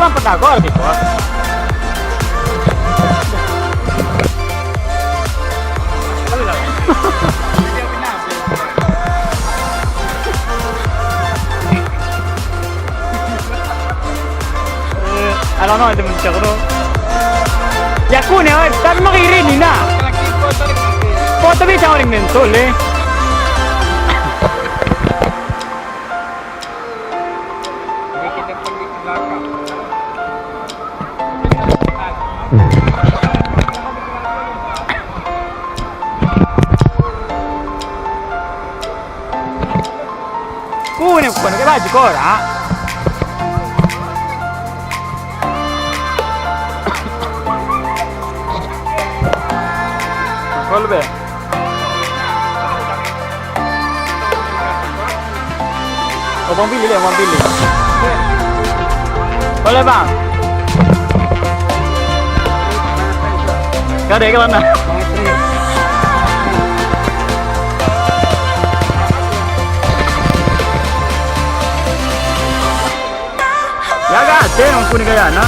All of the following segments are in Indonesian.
orang pedagor gitu. Alam mo, hindi mo siya ko. Yaku ne, tapi makirini na. Foto bi siya ring mentol eh. Kunin ko na kaya ko ra. Boleh. Oh, bang pilih deh, bang pilih. Boleh bang. Gak ada ke mana? Ya gak ada yang kuning kayak na.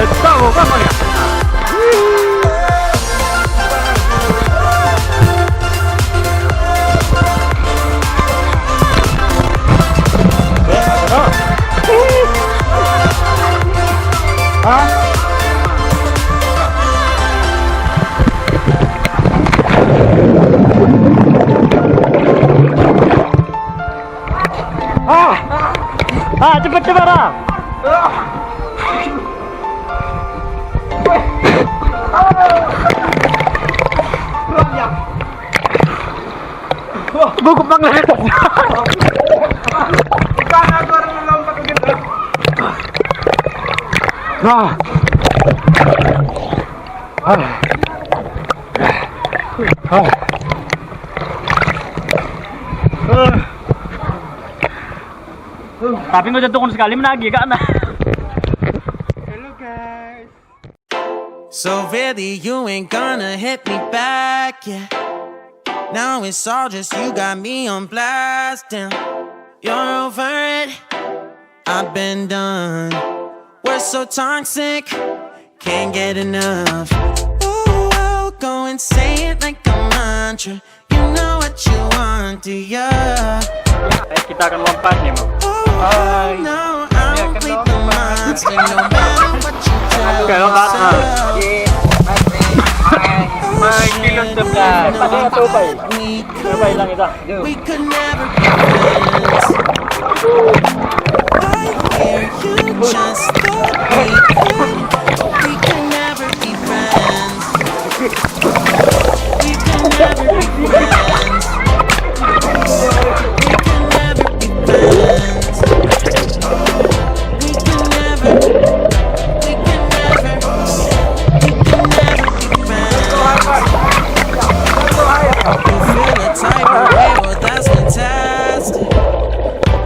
Estamos, vamos ya. Cepet cepet lah. Gugup bang lahat. Ikaw na ako rin nalompat ko gito. Tapi nggak jantung sekali menagih kan? Hello guys. So really you ain't gonna hit me back, yeah. Now it's all just you got me on blast, damn. You're over it, I've been done. We're so toxic, can't get enough. Ooh, I'll go and say it like a mantra. You know what you want, do ya? Kita akan lompat nih, Mam. Oh, no, I'll bleed the monster no matter what you do. Oke, lompat. Kilon sebelah. Pada coba. Coba hilang kita. We could never be friends. I hear you just thought we could. We could never be friends. We could never be friends. We could never be friends. We could never. We could never. We could never be friends. You feel a type of way, well that's fantastic.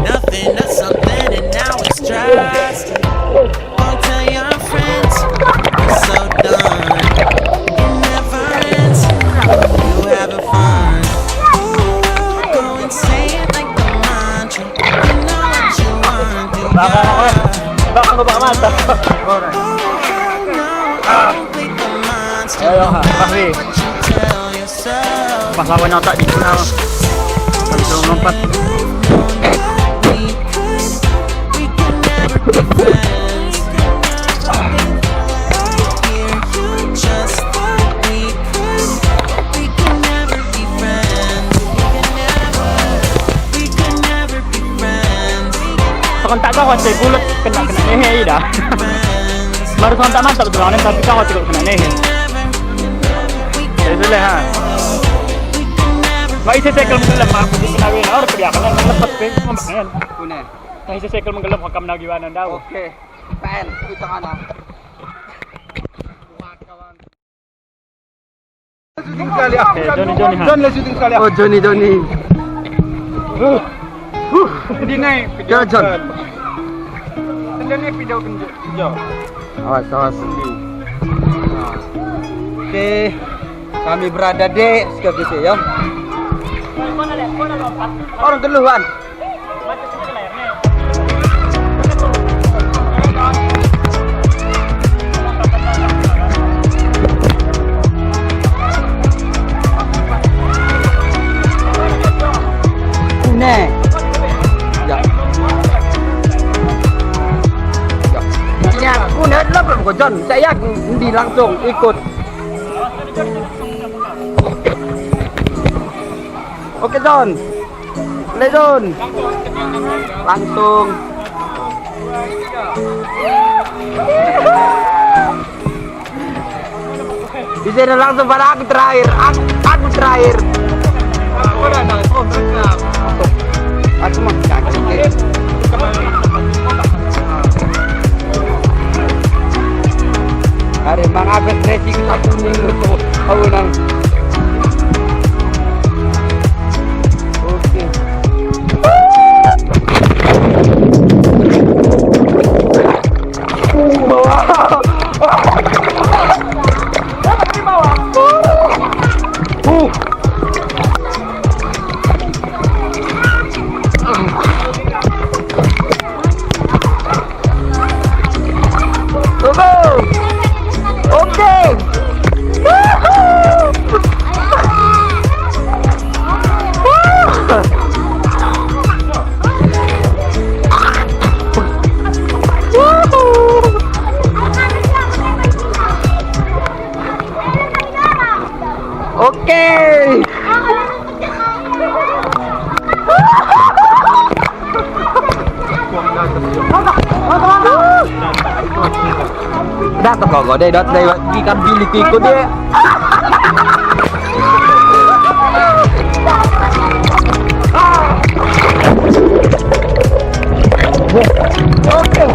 Nothing to something and now it's drastic. Don't tell your friends, you're so done. It never ends, you having fun. Ooh, go and say it like a mantra. You know what you want, do ya? Baka ko ba mata? Oh no, I'll bleed the monster. Ayo, Fahri. What you tell yourself. Pahlawan otak di sana. Langsung lompat. We could never be friends. Here you just thought we could. We could never be friends. We could never be friends. Sekontak kau cek bulat kena nehe dah. Baru sekontak mantap betul kan, tapi kau cek kena nehe. Jadi boleh ha. May isa-cycle menggelap aku di Senawin. Orang kebiakan yang lepas pe, ngapain? Kunin. May isa-cycle menggelap hakam na giwanan daw. Okay. Pen, kita ka na. Shooting sekali. Johnny ha. John lah shooting sekali. Oh Johnny. Hindi na eh. Kaya John. Sandali video tunjuk. Awas. Oke, kami berada di Skagisi ya. Orang duluan. Nih. Ya. Ya, kuno lah Bro John. Saya di langsung ikut. Oke John. Boleh John. Langsung. Di sini langsung pada aku terakhir. Aku terakhir. Aku mah kaki. Hari mang abis racing satu minggu tuh tahunan. Oke. Dah to kok deh dot deh ikan bilik ikut deh. Oke.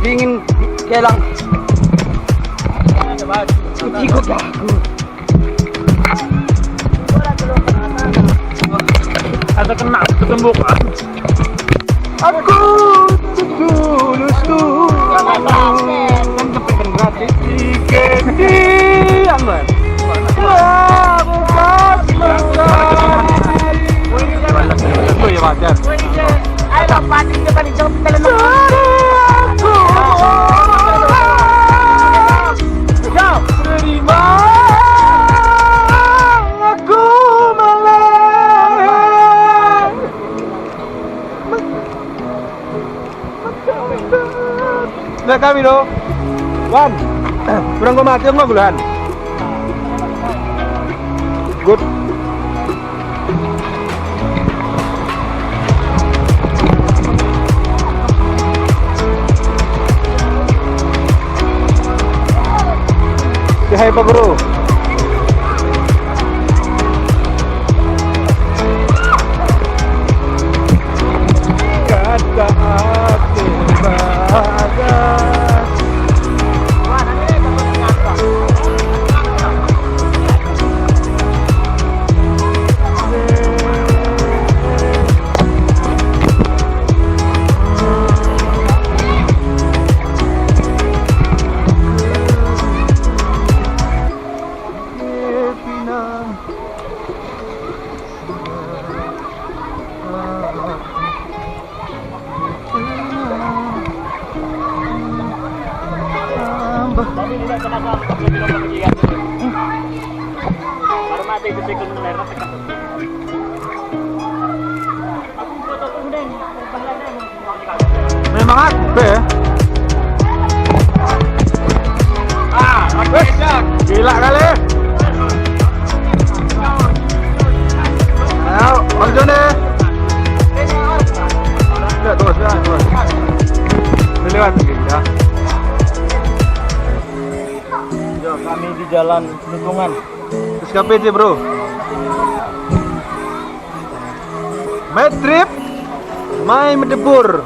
Dingin kelang. Cuci kok aku. Ada kena ketembuk. Aku tulusku. Kan kepengen gratis tiket di Amber. Itu ya wajar. Ayo panik ke panik jauh kita lalu. Terima aku meleleh. Nah kami lo, Wan, kurang kau mati nggak bulan? Good. Bahaya Pak Bro. Kata hati bagas. Memang aku ya. Gila kali. Ayo, Bang Jon deh. Ya, terus. Lewat ya. Kami di jalan lingkungan. Terus KPC bro. My trip, my medebur.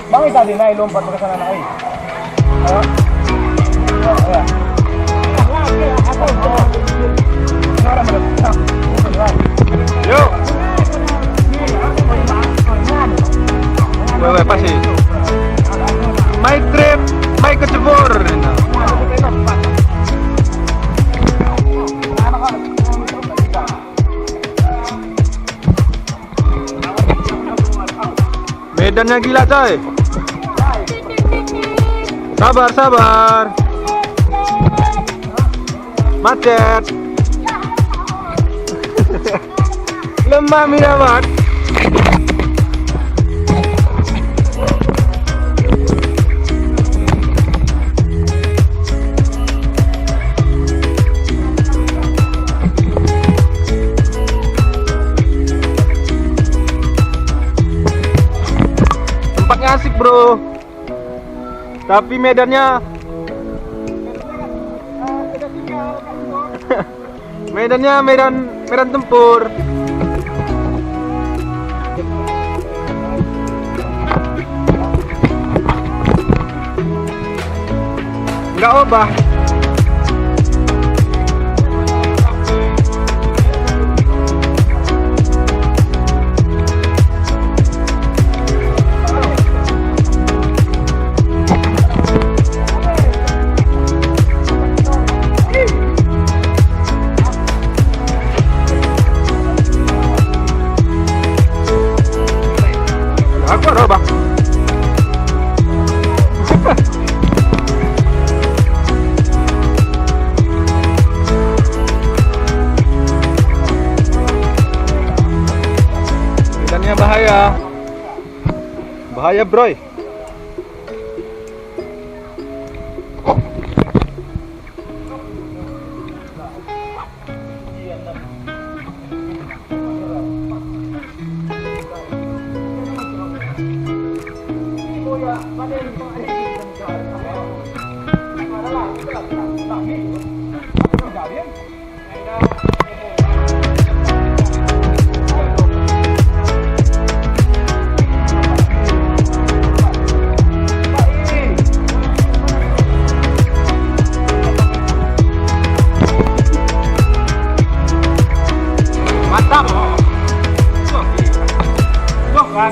Bang tadi naik lompat ke sana naik. Ayo. Ya. Yuk. Wewe pasti. My trip, my kecebur. Medannya gila coy. Sabar. Macet. Lemah Mirabat. Tempatnya asik bro, tapi medannya medan tempur. Nggak obah. Aku ada bang. Medannya bahaya bro. Mantap. Wah kan.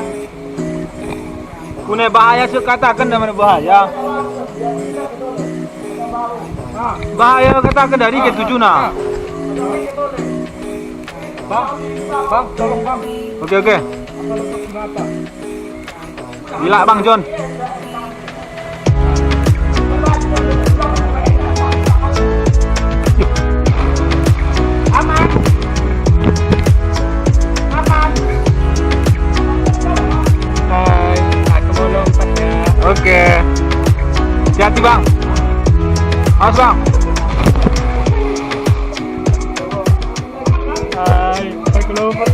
Kune bahaya sih katakan namanya bahaya. Bahaya katakan dari ke-7 nah. Bang, tolong bang. Oke. Gila Bang Jon. Aman. Hai, aku mau lompat ya. Oke. Hati-hati Bang. Awas Bang. Hai, aku lompat.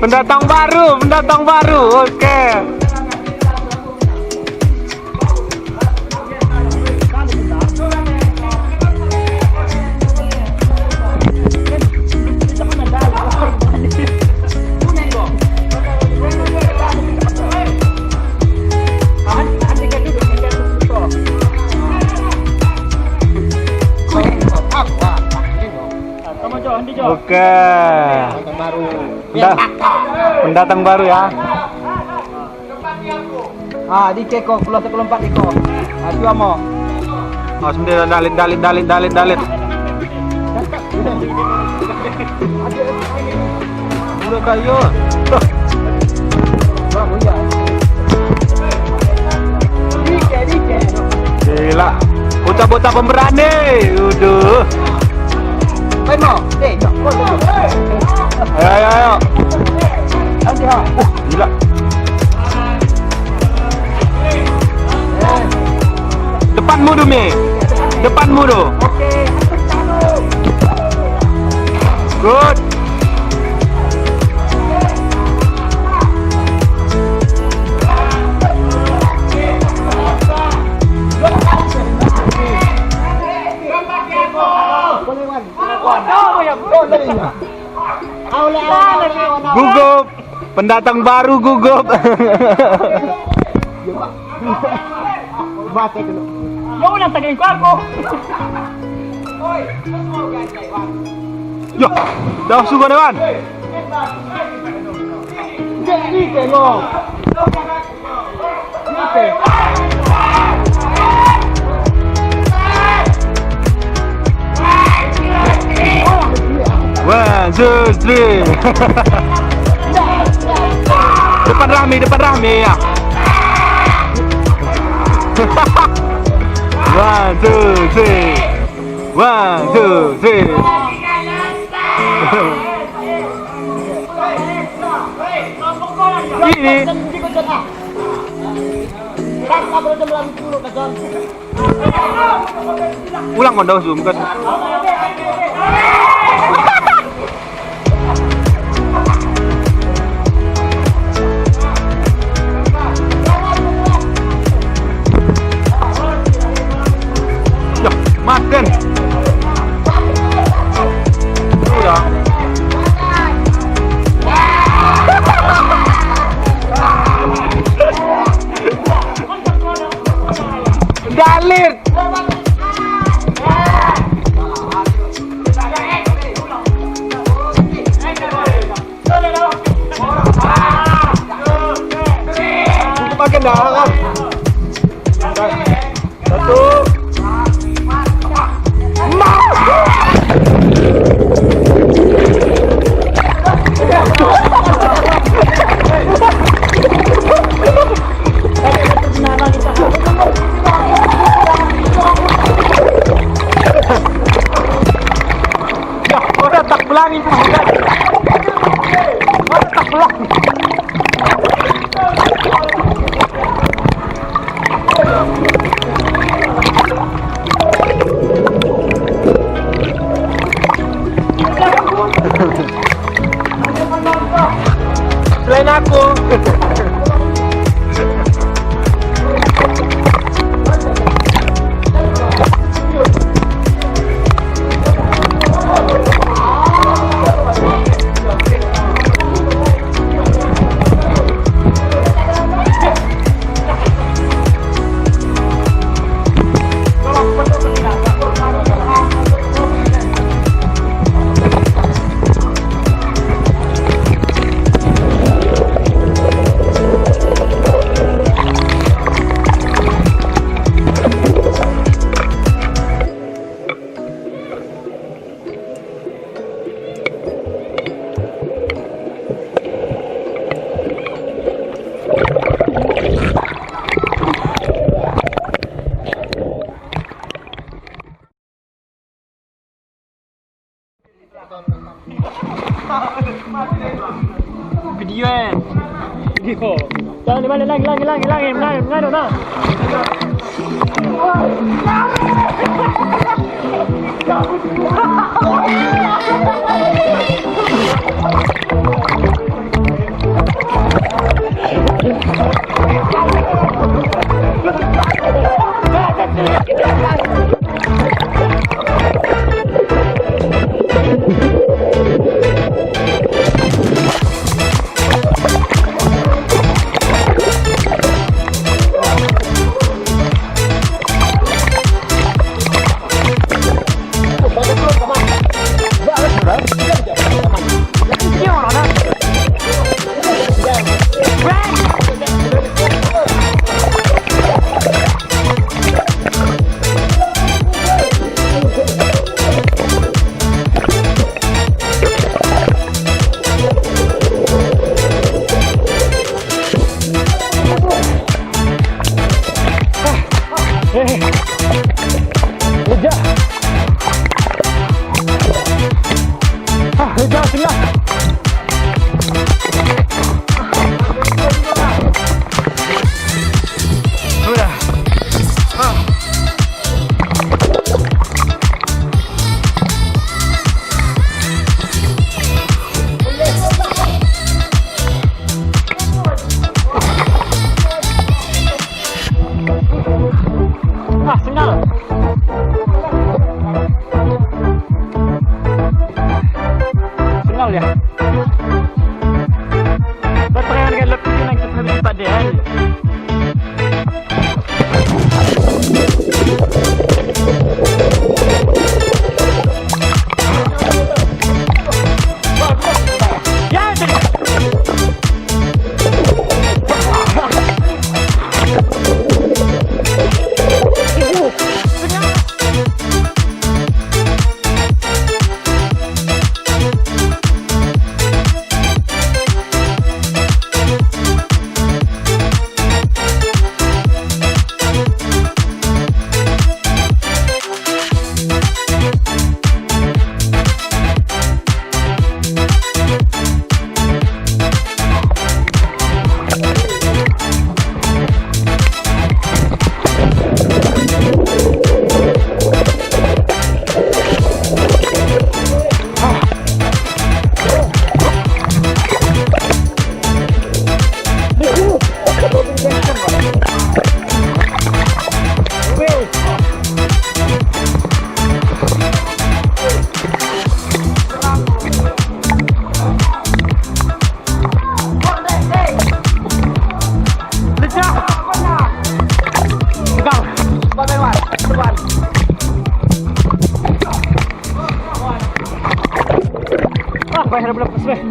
Pendatang baru. Oke. Oke. Pendatang baru ya. Di ceko pulau sekelompat iko. Cua mo. Oh, sendiri dalit. Udah kayu. Gila. Bocah-bocah pemberani. Udah. Ayo mo. Ayo. Nanti ha. Gila. Depanmu tuh, Mi. Depanmu tuh. Good. Gugup. Pendatang baru gugup. Yo nang tagay ko ako. Yo, dah suka dewan. Jadi kelo. One, two, three. Depan Rahmi ya. One, two, three. Ini. Ulang kau zoom kan. Makan. Udah. Dalit. Makan dah. Satu. Tak belangi tak belangi. Selain aku. Video. Jangan di mana lagi nah.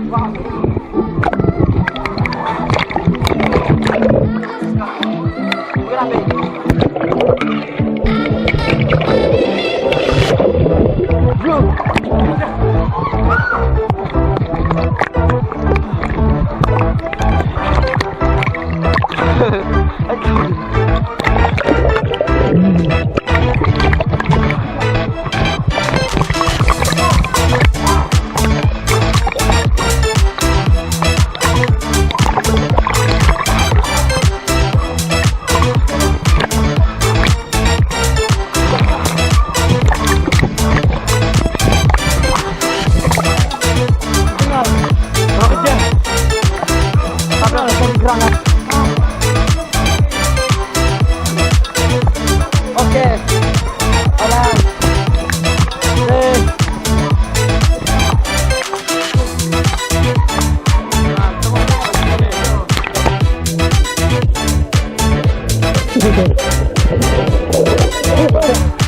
Oke. Aman. Eh.